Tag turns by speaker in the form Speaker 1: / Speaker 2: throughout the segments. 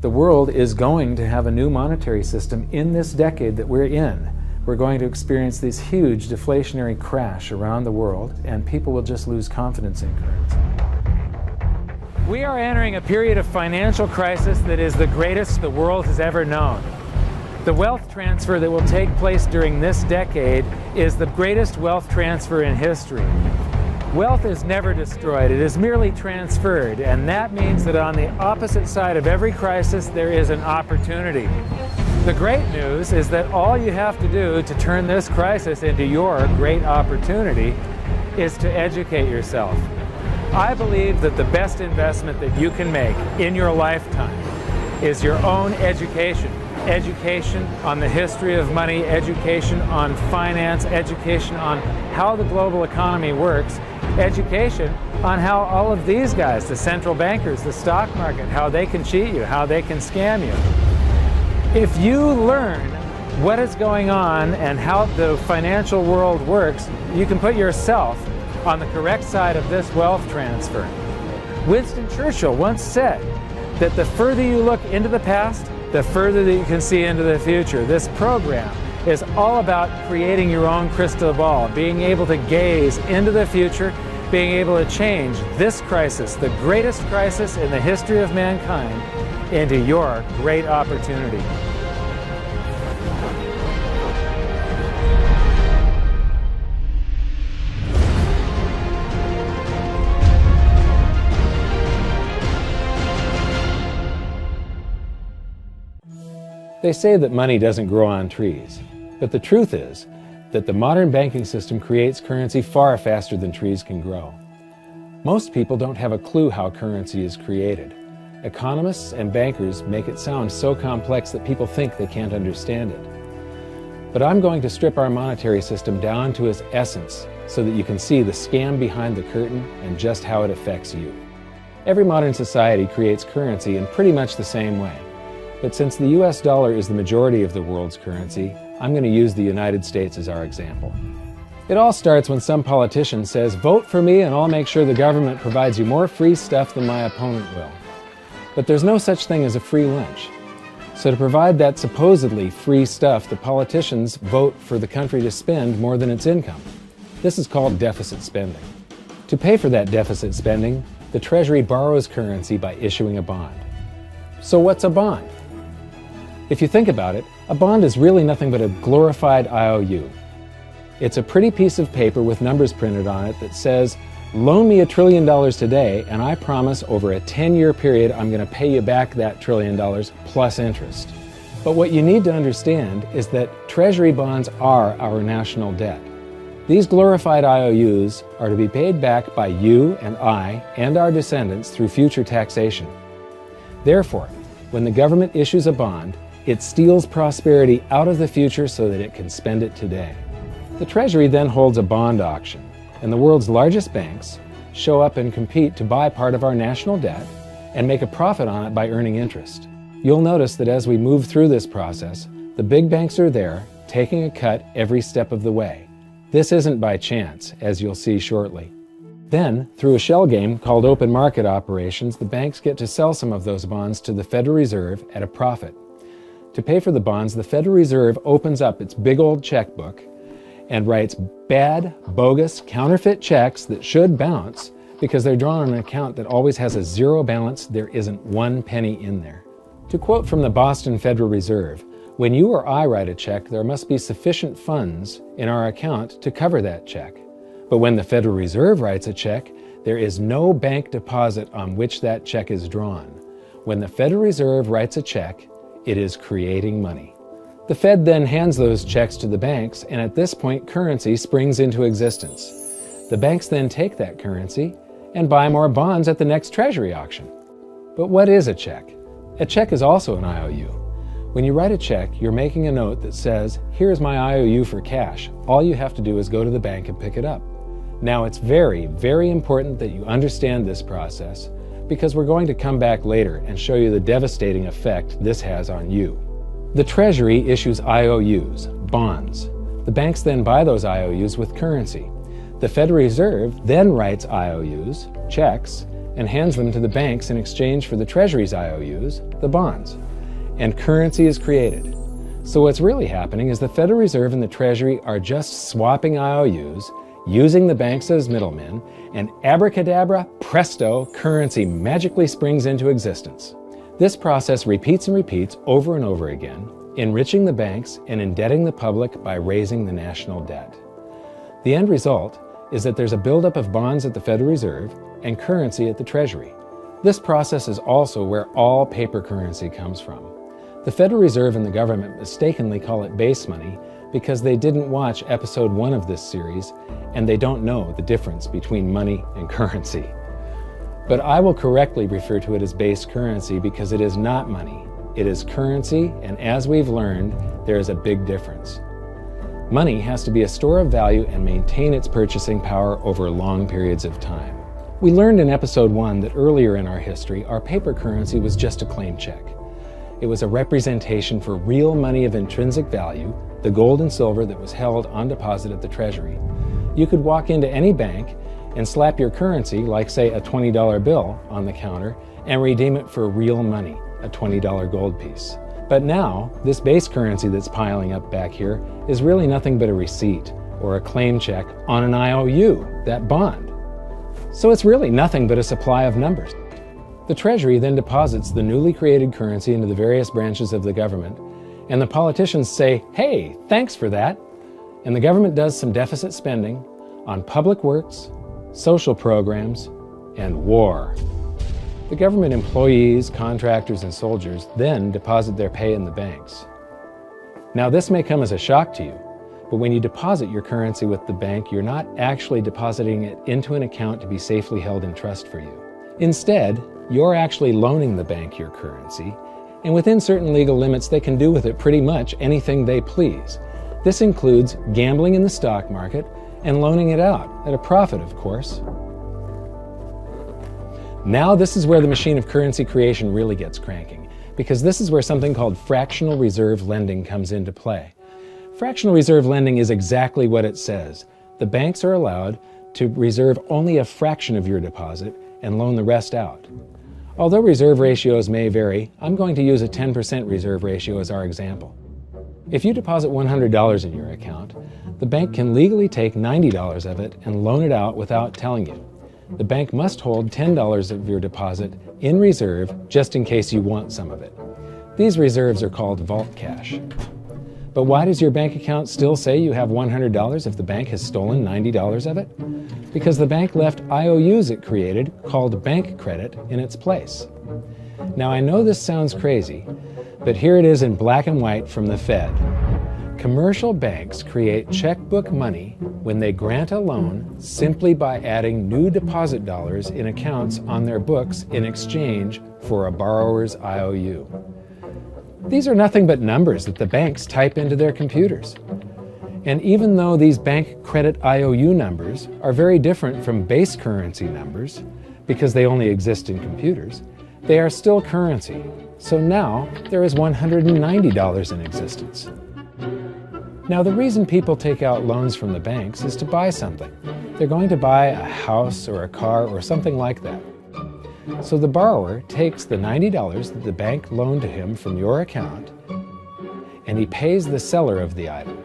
Speaker 1: The world is going to have a new monetary system in this decade that we're in. We're going to experience this huge deflationary crash around the world, and people will just lose confidence in currency. We are entering a period of financial crisis that is the greatest the world has ever known. The wealth transfer that will take place during this decade is the greatest wealth transfer in history. Wealth is never destroyed, it is merely transferred, and that means that on the opposite side of every crisis there is an opportunity. The great news is that all you have to do to turn this crisis into your great opportunity is to educate yourself. I believe that the best investment that you can make in your lifetime is your own education. Education on the history of money, education on finance, education on how the global economy works, education on how all of these guys, the central bankers, the stock market, how they can cheat you, how they can scam you. If you learn what is going on and how the financial world works, you can put yourself on the correct side of this wealth transfer. Winston Churchill once said that the further you look into the past, the further that you can see into the future. This program is all about creating your own crystal ball, being able to gaze into the future, being able to change this crisis, the greatest crisis in the history of mankind, into your great opportunity. They say that money doesn't grow on trees, but the truth is that the modern banking system creates currency far faster than trees can grow. Most people don't have a clue how currency is created. Economists and bankers make it sound so complex that people think they can't understand it. But I'm going to strip our monetary system down to its essence so that you can see the scam behind the curtain and just how it affects you. Every modern society creates currency in pretty much the same way. But since the US dollar is the majority of the world's currency, I'm going to use the United States as our example. It all starts when some politician says, "Vote for me and I'll make sure the government provides you more free stuff than my opponent will." But there's no such thing as a free lunch. So to provide that supposedly free stuff, the politicians vote for the country to spend more than its income. This is called deficit spending. To pay for that deficit spending, the Treasury borrows currency by issuing a bond. So what's a bond? If you think about it, a bond is really nothing but a glorified IOU. It's a pretty piece of paper with numbers printed on it that says, "Loan me $1 trillion today, and I promise over a 10-year period I'm going to pay you back that $1 trillion plus interest." But what you need to understand is that Treasury bonds are our national debt. These glorified IOUs are to be paid back by you and I and our descendants through future taxation. Therefore, when the government issues a bond, it steals prosperity out of the future so that it can spend it today. The Treasury then holds a bond auction, and the world's largest banks show up and compete to buy part of our national debt and make a profit on it by earning interest. You'll notice that as we move through this process, the big banks are there, taking a cut every step of the way. This isn't by chance, as you'll see shortly. Then, through a shell game called open market operations, the banks get to sell some of those bonds to the Federal Reserve at a profit. To pay for the bonds, the Federal Reserve opens up its big old checkbook and writes bad, bogus, counterfeit checks that should bounce because they're drawn on an account that always has a zero balance. There isn't one penny in there. To quote from the Boston Federal Reserve, "When you or I write a check, there must be sufficient funds in our account to cover that check. But when the Federal Reserve writes a check, there is no bank deposit on which that check is drawn. When the Federal Reserve writes a check, it is creating money." The Fed then hands those checks to the banks, and at this point, currency springs into existence. The banks then take that currency and buy more bonds at the next Treasury auction. But what is a check? A check is also an IOU. When you write a check, you're making a note that says, "Here's my IOU for cash. All you have to do is go to the bank and pick it up." Now, it's very, very important that you understand this process because we're going to come back later and show you the devastating effect this has on you. The Treasury issues IOUs, bonds. The banks then buy those IOUs with currency. The Federal Reserve then writes IOUs, checks, and hands them to the banks in exchange for the Treasury's IOUs, the bonds. And currency is created. So what's really happening is the Federal Reserve and the Treasury are just swapping IOUs, using the banks as middlemen, and abracadabra, presto, currency magically springs into existence. This process repeats and repeats over and over again, enriching the banks and indebting the public by raising the national debt. The end result is that there's a buildup of bonds at the Federal Reserve and currency at the Treasury. This process is also where all paper currency comes from. The Federal Reserve and the government mistakenly call it base money because they didn't watch episode 1 of this series and they don't know the difference between money and currency. But I will correctly refer to it as base currency because it is not money. It is currency, and as we've learned, there is a big difference. Money has to be a store of value and maintain its purchasing power over long periods of time. We learned in episode 1 that earlier in our history, our paper currency was just a claim check. It was a representation for real money of intrinsic value, the gold and silver that was held on deposit at the Treasury. You could walk into any bank and slap your currency, like say a $20 bill, on the counter and redeem it for real money, a $20 gold piece. But now, this base currency that's piling up back here is really nothing but a receipt or a claim check on an IOU, that bond. So it's really nothing but a supply of numbers. The Treasury then deposits the newly created currency into the various branches of the government, and the politicians say, "Hey, thanks for that." And the government does some deficit spending on public works, social programs, and war. The government employees, contractors, and soldiers then deposit their pay in the banks. Now, this may come as a shock to you, but when you deposit your currency with the bank, you're not actually depositing it into an account to be safely held in trust for you. Instead, you're actually loaning the bank your currency, and within certain legal limits, they can do with it pretty much anything they please. This includes gambling in the stock market and loaning it out, at a profit, of course. Now this is where the machine of currency creation really gets cranking, because this is where something called fractional reserve lending comes into play. Fractional reserve lending is exactly what it says. The banks are allowed to reserve only a fraction of your deposit and loan the rest out. Although reserve ratios may vary, I'm going to use a 10% reserve ratio as our example. If you deposit $100 in your account, the bank can legally take $90 of it and loan it out without telling you. The bank must hold $10 of your deposit in reserve just in case you want some of it. These reserves are called vault cash. But why does your bank account still say you have $100 if the bank has stolen $90 of it? Because the bank left IOUs it created, called bank credit, in its place. Now I know this sounds crazy, but here it is in black and white from the Fed. Commercial banks create checkbook money when they grant a loan simply by adding new deposit dollars in accounts on their books in exchange for a borrower's IOU. These are nothing but numbers that the banks type into their computers. And even though these bank credit IOU numbers are very different from base currency numbers, because they only exist in computers, they are still currency. So now there is $190 in existence. Now the reason people take out loans from the banks is to buy something. They're going to buy a house or a car or something like that. So the borrower takes the $90 that the bank loaned to him from your account and he pays the seller of the item.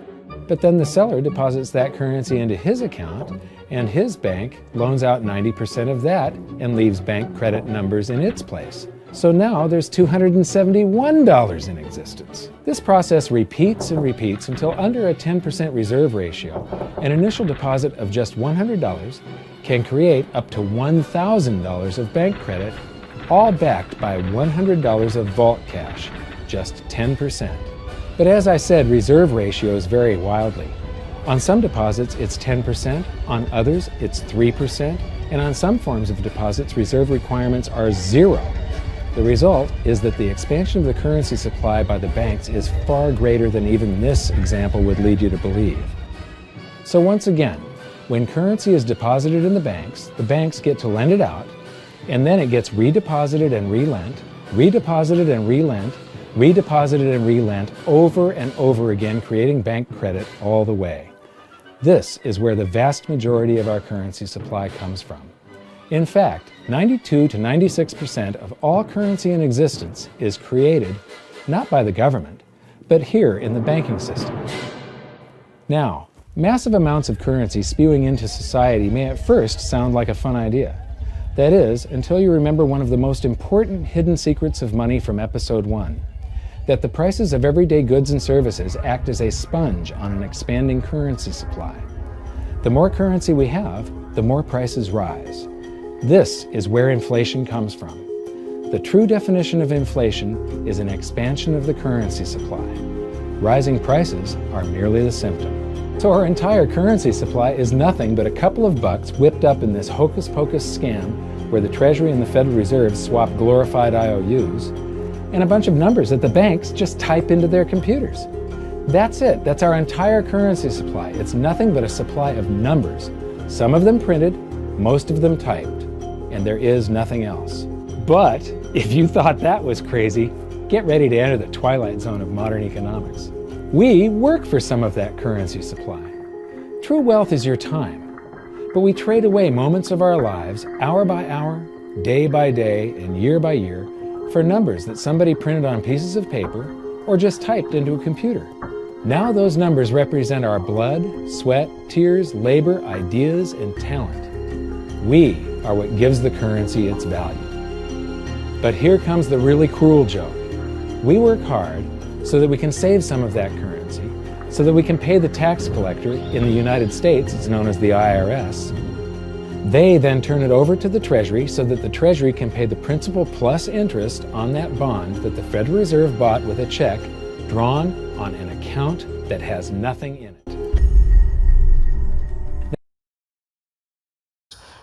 Speaker 1: But then the seller deposits that currency into his account and his bank loans out 90% of that and leaves bank credit numbers in its place. So now there's $271 in existence. This process repeats and repeats until under a 10% reserve ratio, an initial deposit of just $100 can create up to $1,000 of bank credit, all backed by $100 of vault cash, just 10%. But as I said, reserve ratios vary wildly. On some deposits, it's 10%, on others, it's 3%, and on some forms of deposits, reserve requirements are 0. The result is that the expansion of the currency supply by the banks is far greater than even this example would lead you to believe. So once again, when currency is deposited in the banks get to lend it out, and then it gets redeposited and relent, redeposited and relent, redeposited and relent over and over again, creating bank credit all the way. This is where the vast majority of our currency supply comes from. In fact, 92 to 96% of all currency in existence is created not by the government, but here in the banking system. Now, massive amounts of currency spewing into society may at first sound like a fun idea. That is, until you remember one of the most important hidden secrets of money from episode 1, that the prices of everyday goods and services act as a sponge on an expanding currency supply. The more currency we have, the more prices rise. This is where inflation comes from. The true definition of inflation is an expansion of the currency supply. Rising prices are merely the symptom. So our entire currency supply is nothing but a couple of bucks whipped up in this hocus-pocus scam where the Treasury and the Federal Reserve swap glorified IOUs, and a bunch of numbers that the banks just type into their computers. That's it. That's our entire currency supply. It's nothing but a supply of numbers. Some of them printed, most of them typed, and there is nothing else. But if you thought that was crazy, get ready to enter the twilight zone of modern economics. We work for some of that currency supply. True wealth is your time, but we trade away moments of our lives, hour by hour, day by day, and year by year, for numbers that somebody printed on pieces of paper or just typed into a computer. Now those numbers represent our blood, sweat, tears, labor, ideas, and talent. We are what gives the currency its value. But here comes the really cruel joke. We work hard so that we can save some of that currency, so that we can pay the tax collector. In the United States, it's known as the IRS. They then turn it over to the Treasury so that the Treasury can pay the principal plus interest on that bond that the Federal Reserve bought with a check drawn on an account that has nothing in it.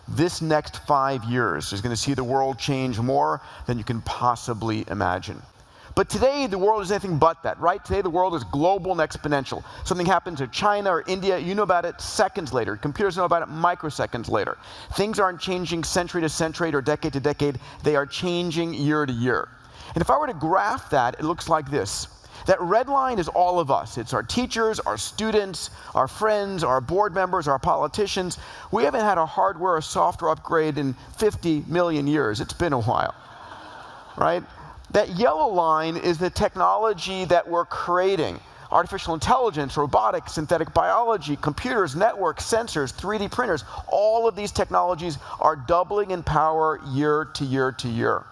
Speaker 2: This next 5 years is going to see the world change more than you can possibly imagine. But today, the world is anything but that, right? Today, the world is global and exponential. Something happens in China or India, you know about it seconds later. Computers know about it microseconds later. Things aren't changing century to century or decade to decade. They are changing year to year. And if I were to graph that, it looks like this. That red line is all of us. It's our teachers, our students, our friends, our board members, our politicians. We haven't had a hardware or software upgrade in 50 million years. It's been a while, right? That yellow line is the technology that we're creating. Artificial intelligence, robotics, synthetic biology, computers, networks, sensors, 3D printers. All of these technologies are doubling in power year to year to year.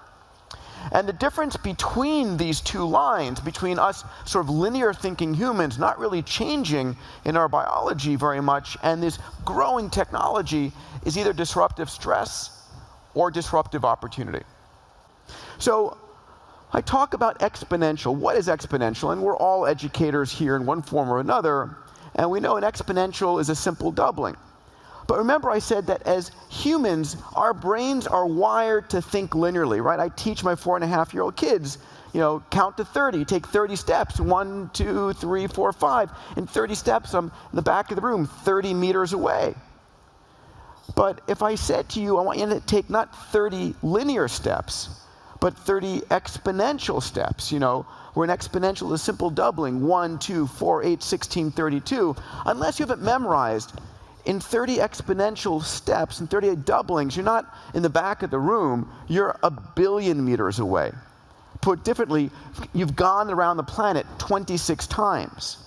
Speaker 2: And the difference between these two lines, between us sort of linear thinking humans not really changing in our biology very much, and this growing technology, is either disruptive stress or disruptive opportunity. So I talk about exponential. What is exponential? And we're all educators here in one form or another, and we know an exponential is a simple doubling. But remember I said that as humans, our brains are wired to think linearly, right? I teach my 4.5-year-old kids, count to 30, take 30 steps, 1, 2, 3, 4, 5. In 30 steps, I'm in the back of the room, 30 meters away. But if I said to you, I want you to take not 30 linear steps, but 30 exponential steps, where an exponential is a simple doubling, 1, 2, 4, 8, 16, 32, unless you have it memorized, in 30 exponential steps and 38 doublings, you're not in the back of the room, you're 1 billion meters away. Put differently, you've gone around the planet 26 times.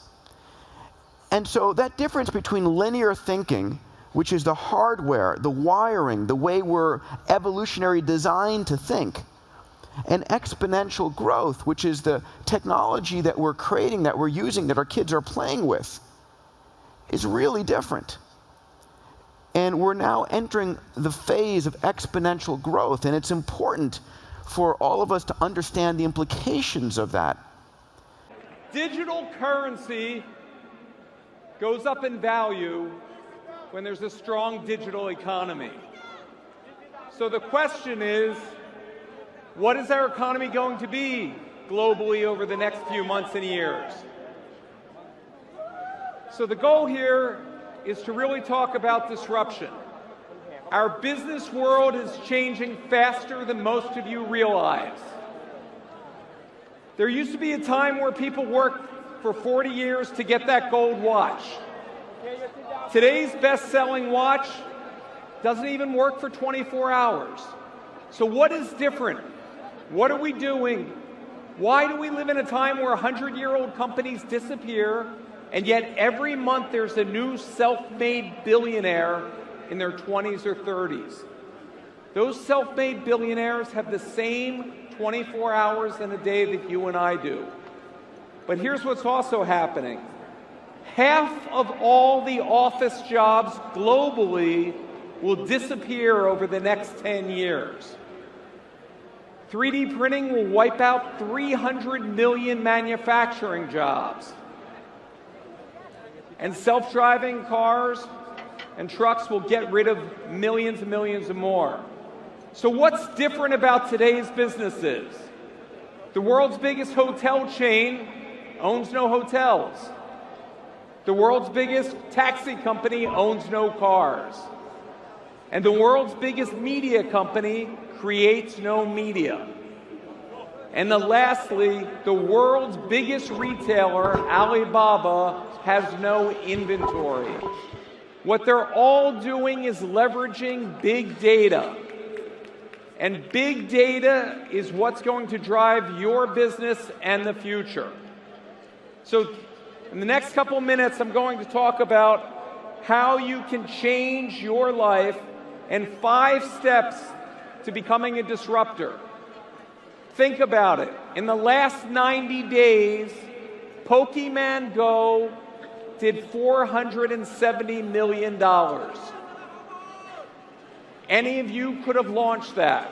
Speaker 2: And so that difference between linear thinking, which is the hardware, the wiring, the way we're evolutionary designed to think, and exponential growth, which is the technology that we're creating, that we're using, that our kids are playing with, is really different. And we're now entering the phase of exponential growth, and it's important for all of us to understand the implications of that.
Speaker 3: Digital currency goes up in value when there's a strong digital economy. So the question is, what is our economy going to be globally over the next few months and years? So the goal here is to really talk about disruption. Our business world is changing faster than most of you realize. There used to be a time where people worked for 40 years to get that gold watch. Today's best-selling watch doesn't even work for 24 hours. So what is different? What are we doing? Why do we live in a time where 100-year-old companies disappear, and yet every month there's a new self-made billionaire in their 20s or 30s? Those self-made billionaires have the same 24 hours in a day that you and I do. But here's what's also happening. Half of all the office jobs globally will disappear over the next 10 years. 3D printing will wipe out 300 million manufacturing jobs. And self-driving cars and trucks will get rid of millions and millions of more. So what's different about today's businesses? The world's biggest hotel chain owns no hotels. The world's biggest taxi company owns no cars. And the world's biggest media company creates no media. And lastly, the world's biggest retailer, Alibaba, has no inventory. What they're all doing is leveraging big data. And big data is what's going to drive your business and the future. So in the next couple minutes, I'm going to talk about how you can change your life and 5 steps to becoming a disruptor. Think about it. In the last 90 days, Pokemon Go did $470 million. Any of you could have launched that.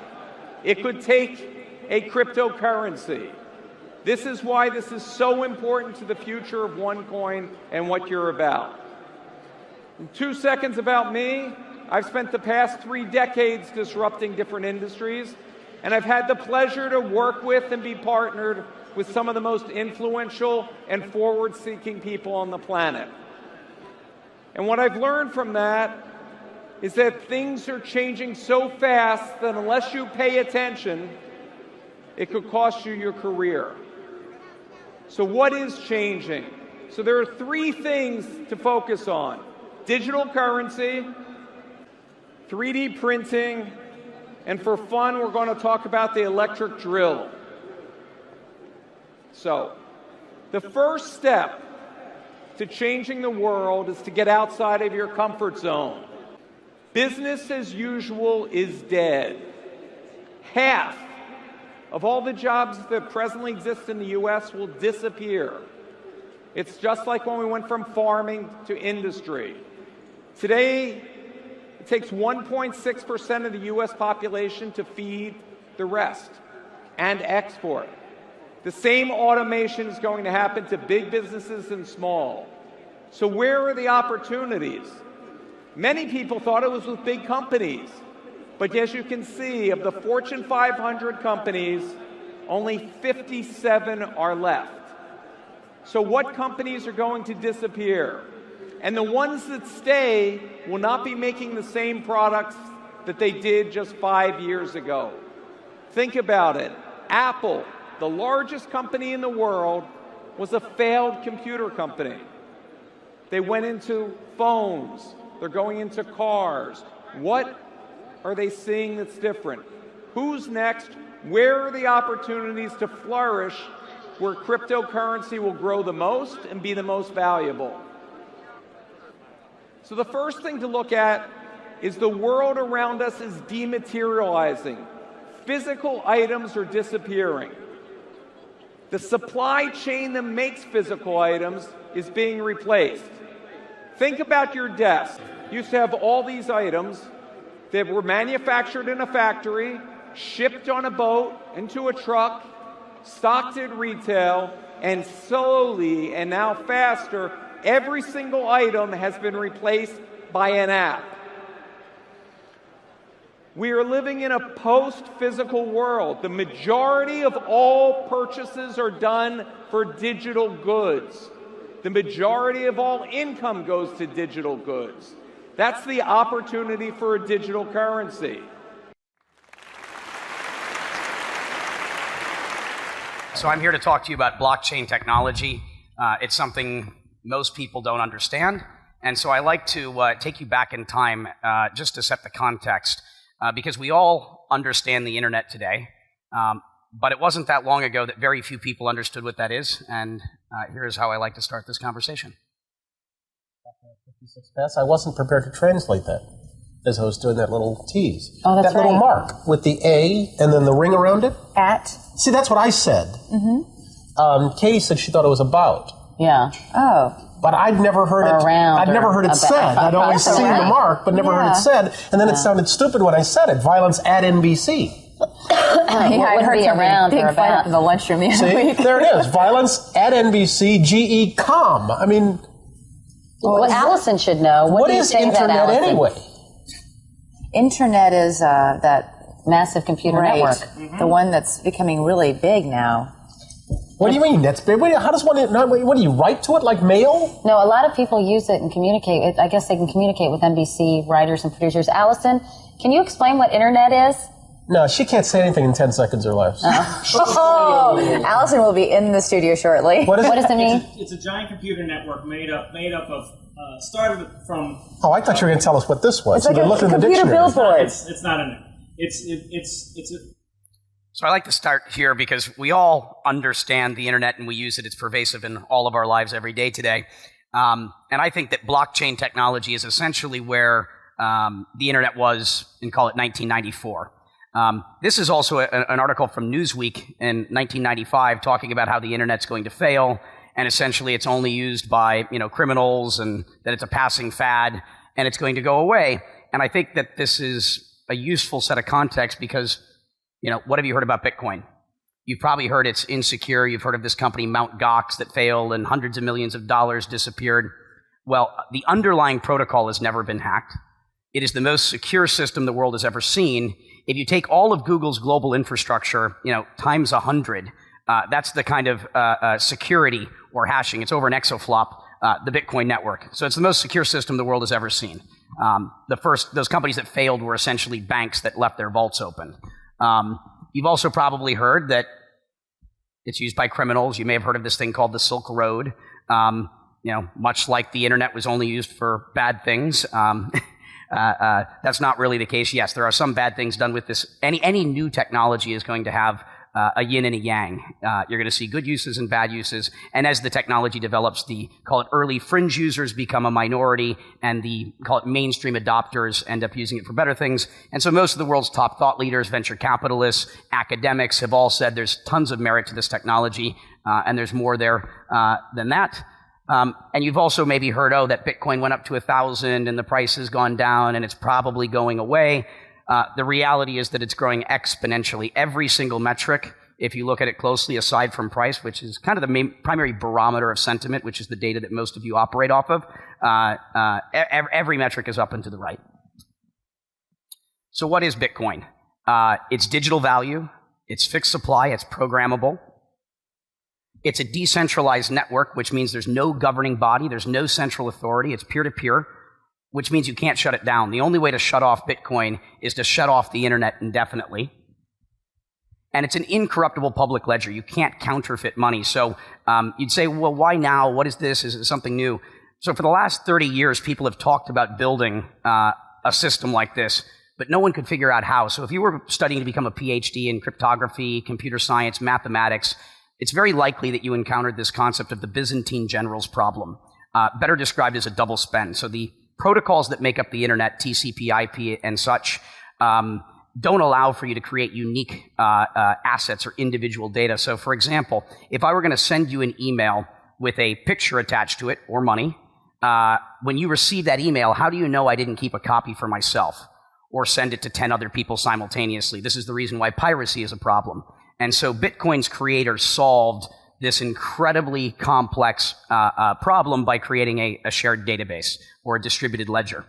Speaker 3: It could take a cryptocurrency. This is why this is so important to the future of OneCoin and what you're about. In 2 seconds about me, I've spent the past 3 decades disrupting different industries, and I've had the pleasure to work with and be partnered with some of the most influential and forward-seeking people on the planet. And what I've learned from that is that things are changing so fast that unless you pay attention, it could cost you your career. So what is changing? So there are 3 things to focus on: digital currency, 3D printing, and for fun, we're going to talk about the electric drill. So, the first step to changing the world is to get outside of your comfort zone. Business as usual is dead. Half of all the jobs that presently exist in the US will disappear. It's just like when we went from farming to industry. Today, it takes 1.6% of the US population to feed the rest and export. The same automation is going to happen to big businesses and small. So where are the opportunities? Many people thought it was with big companies. But as you can see, of the Fortune 500 companies, only 57 are left. So what companies are going to disappear? And the ones that stay will not be making the same products that they did just 5 years ago. Think about it. Apple, the largest company in the world, was a failed computer company. They went into phones. They're going into cars. What are they seeing that's different? Who's next? Where are the opportunities to flourish where cryptocurrency will grow the most and be the most valuable? So the first thing to look at is the world around us is dematerializing. Physical items are disappearing. The supply chain that makes physical items is being replaced. Think about your desk. You used to have all these items that were manufactured in a factory, shipped on a boat, into a truck, stocked at retail, and slowly, and now faster, every single item has been replaced by an app. We are living in a post-physical world. The majority of all purchases are done for digital goods. The majority of all income goes to digital goods. That's the opportunity for a digital currency.
Speaker 4: So I'm here to talk to you about blockchain technology. It's something most people don't understand, And so I like to take you back in time just to set the context, because we all understand the internet today, but it wasn't that long ago that very few people understood what that is, and here's how I like to start this conversation.
Speaker 5: 56 past, I wasn't prepared to translate that as I was doing that little tease.
Speaker 6: Oh, that's
Speaker 5: that little
Speaker 6: right.
Speaker 5: mark with the A and then the ring around it.
Speaker 6: At?
Speaker 5: See, that's what I said. Katie said she thought it was about.
Speaker 6: Yeah. Oh.
Speaker 5: But I'd never heard it.
Speaker 6: Around
Speaker 5: I'd never heard it said. I'd always
Speaker 6: That's
Speaker 5: seen
Speaker 6: right.
Speaker 5: the mark, but never heard it said. And then it sounded stupid when I said it. Violence at NBC.
Speaker 6: I heard be around
Speaker 7: big
Speaker 6: or
Speaker 7: fight
Speaker 6: about
Speaker 7: up in the lunchroom the other
Speaker 5: See,
Speaker 7: week.
Speaker 5: there it is. Violence at NBC. GE.com. I mean,
Speaker 6: Well, Allison should know.
Speaker 5: what
Speaker 6: do you
Speaker 5: is
Speaker 6: say to that,
Speaker 5: internet
Speaker 6: Allison?
Speaker 5: anyway?
Speaker 7: Internet is that
Speaker 6: Massive computer network.
Speaker 7: the one that's becoming really big now.
Speaker 5: What do you mean? That's big. How does one? What do you write to it like mail?
Speaker 6: No, a lot of people use it and communicate. I guess they can communicate with NBC writers and producers. Allison, can you explain what internet is?
Speaker 5: No, she can't say anything in 10 seconds or less.
Speaker 7: Oh, Allison will be in the studio shortly.
Speaker 5: What is
Speaker 6: What
Speaker 5: it?
Speaker 6: does it mean?
Speaker 8: It's a giant computer network made up of started from.
Speaker 5: Oh, I thought you were going to tell us what this was.
Speaker 7: It's like
Speaker 5: You
Speaker 7: a
Speaker 5: looked in the
Speaker 7: computer
Speaker 5: dictionary.
Speaker 7: billboard.
Speaker 8: It's not in it. It's a.
Speaker 4: So I like to start here because we all understand the internet and we use it. It's pervasive in all of our lives every day today. And I think that blockchain technology is essentially where the internet was in, call it 1994. This is also an article from Newsweek in 1995 talking about how the internet's going to fail, and essentially it's only used by criminals, and that it's a passing fad, and it's going to go away. And I think that this is a useful set of context because, what have you heard about Bitcoin? You've probably heard it's insecure. You've heard of this company, Mt. Gox, that failed and hundreds of millions of dollars disappeared. Well, the underlying protocol has never been hacked. It is the most secure system the world has ever seen. If you take all of Google's global infrastructure, times 100, that's the kind of security or hashing. It's over an exaflop, the Bitcoin network. So it's the most secure system the world has ever seen. Those companies that failed were essentially banks that left their vaults open. You've also probably heard that it's used by criminals. You may have heard of this thing called the Silk Road. Much like the internet was only used for bad things. That's not really the case. Yes, there are some bad things done with this. Any new technology is going to have a yin and a yang. You're going to see good uses and bad uses. And as the technology develops, the, call it early fringe users become a minority, and the, call it mainstream adopters end up using it for better things. And so most of the world's top thought leaders, venture capitalists, academics have all said there's tons of merit to this technology, and there's more there than that. And you've also maybe heard, that Bitcoin went up to 1,000 and the price has gone down and it's probably going away. The reality is that it's growing exponentially. Every single metric, if you look at it closely, aside from price, which is kind of the main primary barometer of sentiment, which is the data that most of you operate off of, every metric is up and to the right. So what is Bitcoin? It's digital value. It's fixed supply. It's programmable. It's a decentralized network, which means there's no governing body, there's no central authority, it's peer-to-peer, which means you can't shut it down. The only way to shut off Bitcoin is to shut off the internet indefinitely. And it's an incorruptible public ledger. You can't counterfeit money. So you'd say, well, why now? What is this? Is it something new? So for the last 30 years, people have talked about building a system like this, but no one could figure out how. So if you were studying to become a PhD in cryptography, computer science, mathematics, it's very likely that you encountered this concept of the Byzantine generals problem, better described as a double spend. So the protocols that make up the internet, TCP, IP, and such, don't allow for you to create unique assets or individual data. So for example, if I were going to send you an email with a picture attached to it or money, when you receive that email, how do you know I didn't keep a copy for myself or send it to 10 other people simultaneously? This is the reason why piracy is a problem. And so Bitcoin's creators solved this incredibly complex problem by creating a shared database or a distributed ledger.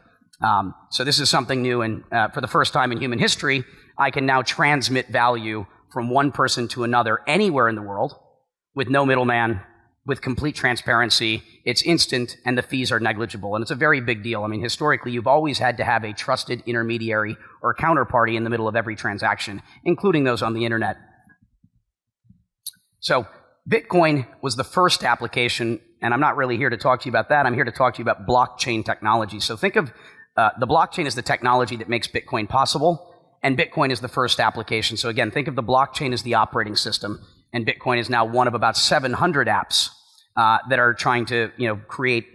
Speaker 4: So this is something new, and for the first time in human history, I can now transmit value from one person to another anywhere in the world with no middleman, with complete transparency. It's instant, and the fees are negligible, and it's a very big deal. I mean, historically, you've always had to have a trusted intermediary or counterparty in the middle of every transaction, including those on the internet. So Bitcoin was the first application, and I'm not really here to talk to you about that. I'm here to talk to you about blockchain technology. So think of the blockchain as the technology that makes Bitcoin possible, and Bitcoin is the first application. So again, think of the blockchain as the operating system, and Bitcoin is now one of about 700 apps that are trying to create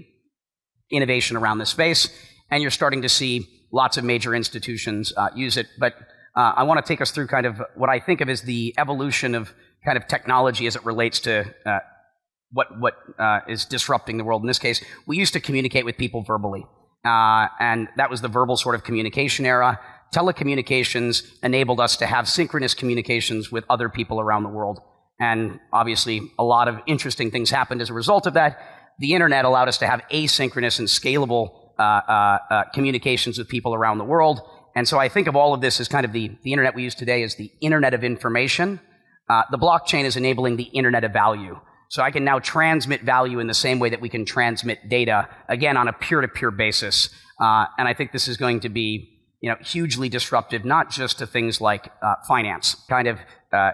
Speaker 4: innovation around this space, and you're starting to see lots of major institutions use it. But I want to take us through kind of what I think of as the evolution of kind of technology as it relates to what is disrupting the world. In this case, we used to communicate with people verbally, and that was the verbal sort of communication era. Telecommunications enabled us to have synchronous communications with other people around the world. And obviously, a lot of interesting things happened as a result of that. The internet allowed us to have asynchronous and scalable communications with people around the world. And so I think of all of this as kind of the internet we use today as the internet of information. The blockchain is enabling the internet of value. So I can now transmit value in the same way that we can transmit data, again, on a peer-to-peer basis. And I think this is going to be hugely disruptive, not just to things like finance. Kind of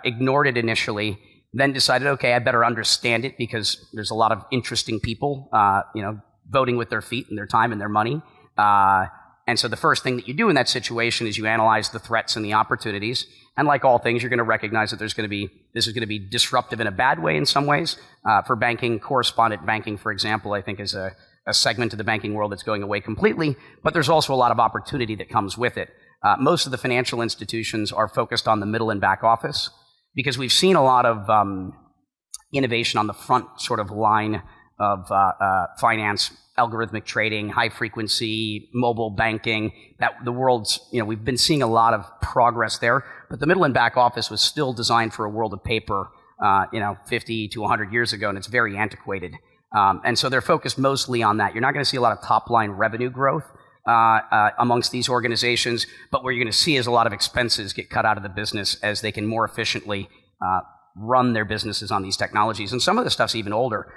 Speaker 4: ignored it initially, then decided, okay, I better understand it because there's a lot of interesting people, voting with their feet and their time and their money. And so the first thing that you do in that situation is you analyze the threats and the opportunities. And like all things, you're going to recognize that this is going to be disruptive in a bad way in some ways. For banking, correspondent banking, for example, I think is a segment of the banking world that's going away completely. But there's also a lot of opportunity that comes with it. Most of the financial institutions are focused on the middle and back office because we've seen a lot of innovation on the front sort of line of finance, algorithmic trading, high frequency, mobile banking, that the world's, we've been seeing a lot of progress there, but the middle and back office was still designed for a world of paper, 50 to 100 years ago, and it's very antiquated. And so they're focused mostly on that. You're not going to see a lot of top line revenue growth amongst these organizations, but what you're going to see is a lot of expenses get cut out of the business as they can more efficiently run their businesses on these technologies. And some of the stuff's even older.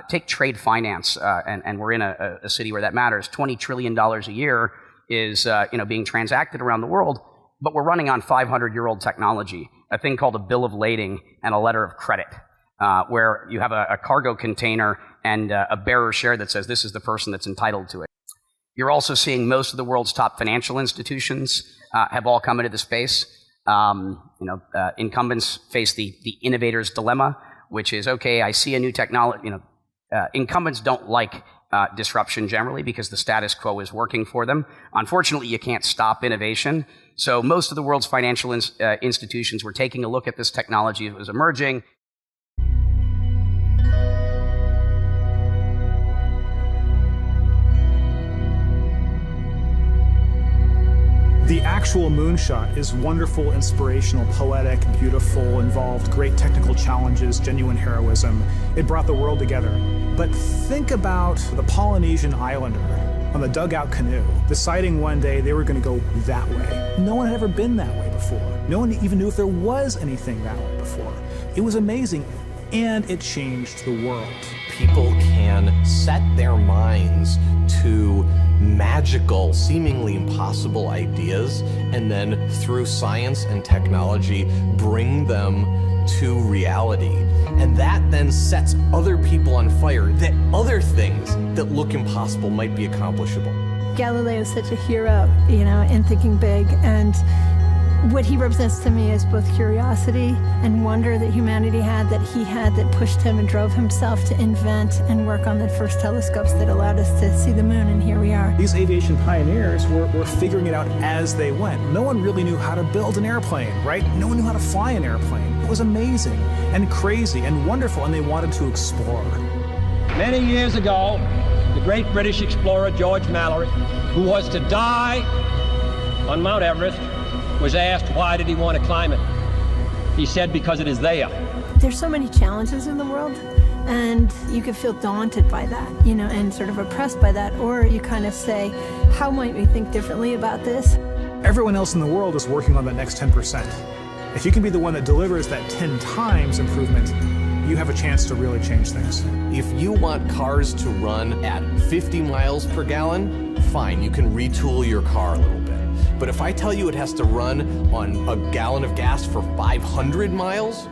Speaker 4: Take trade finance, and we're in a city where that matters. $20 trillion a year is being transacted around the world, but we're running on 500-year-old technology, a thing called a bill of lading and a letter of credit, where you have a cargo container and a bearer share that says this is the person that's entitled to it. You're also seeing most of the world's top financial institutions have all come into the space. Incumbents face the innovator's dilemma, which is, okay, I see a new technology. Incumbents don't like disruption generally because the status quo is working for them. Unfortunately, you can't stop innovation. So most of the world's financial institutions were taking a look at this technology that was emerging.
Speaker 9: The actual moonshot is wonderful, inspirational, poetic, beautiful, involved great technical challenges, genuine heroism. It brought the world together. But think about the Polynesian islander on the dugout canoe, deciding one day they were going to go that way. No one had ever been that way before. No one even knew if there was anything that way before. It was amazing, and it changed the world.
Speaker 10: People can set their minds to magical, seemingly impossible ideas, and then through science and technology, bring them to reality. And that then sets other people on fire, that other things that look impossible might be accomplishable.
Speaker 11: Galileo is such a hero, in thinking big, and what he represents to me is both curiosity and wonder that humanity had, that pushed him and drove himself to invent and work on the first telescopes that allowed us to see the moon, and here we are.
Speaker 9: These aviation pioneers were figuring it out as they went. No one really knew how to build an airplane, right? No one knew how to fly an airplane. It was amazing and crazy and wonderful, and they wanted to explore.
Speaker 12: Many years ago, the great British explorer George Mallory, who was to die on Mount Everest, was asked why did he want to climb it. He said, because it is there.
Speaker 11: There's so many challenges in the world, and you could feel daunted by that, and sort of oppressed by that, or you kind of say, how might we think differently about this?
Speaker 9: Everyone else in the world is working on that next 10%. If you can be the one that delivers that 10 times improvement, you have a chance to really change things.
Speaker 10: If you want cars to run at 50 miles per gallon, fine, you can retool your car a little bit. But if I tell you it has to run on a gallon of gas for 500 miles,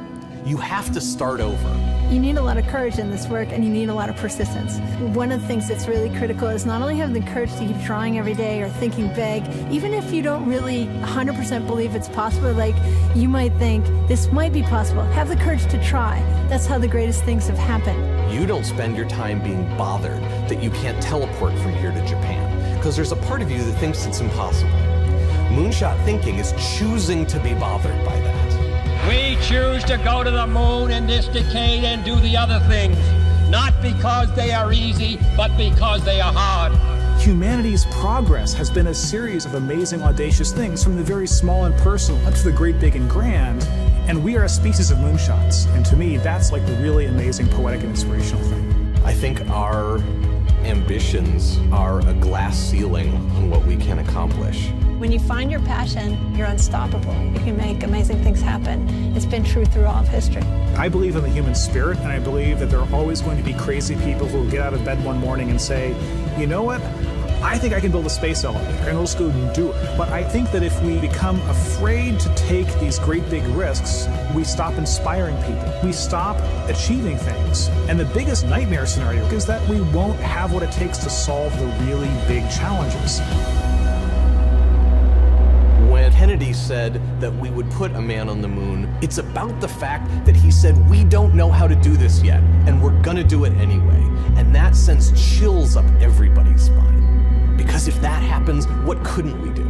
Speaker 10: you have to start over.
Speaker 11: You need a lot of courage in this work, and you need a lot of persistence. One of the things that's really critical is not only having the courage to keep trying every day or thinking big, even if you don't really 100% believe it's possible, like you might think this might be possible, have the courage to try. That's how the greatest things have happened.
Speaker 10: You don't spend your time being bothered that you can't teleport from here to Japan, because there's a part of you that thinks it's impossible. Moonshot thinking is choosing to be bothered by that.
Speaker 12: We choose to go to the moon in this decade and do the other things, not because they are easy, but because they are hard.
Speaker 9: Humanity's progress has been a series of amazing, audacious things, from the very small and personal up to the great, big, and grand. And we are a species of moonshots. And to me, that's like the really amazing, poetic, and inspirational thing.
Speaker 10: I think our ambitions are a glass ceiling on what we can accomplish.
Speaker 11: When you find your passion, you're unstoppable. You can make amazing things happen. It's been true through all of history.
Speaker 9: I believe in the human spirit, and I believe that there are always going to be crazy people who will get out of bed one morning and say, you know what? I think I can build a space elevator, and let's go and do it. But I think that if we become afraid to take these great big risks, we stop inspiring people. We stop achieving things. And the biggest nightmare scenario is that we won't have what it takes to solve the really big challenges.
Speaker 10: When Kennedy said that we would put a man on the moon, it's about the fact that he said, we don't know how to do this yet, and we're gonna do it anyway. And that sends chills up everybody's spine. Because if that happens, what couldn't we do?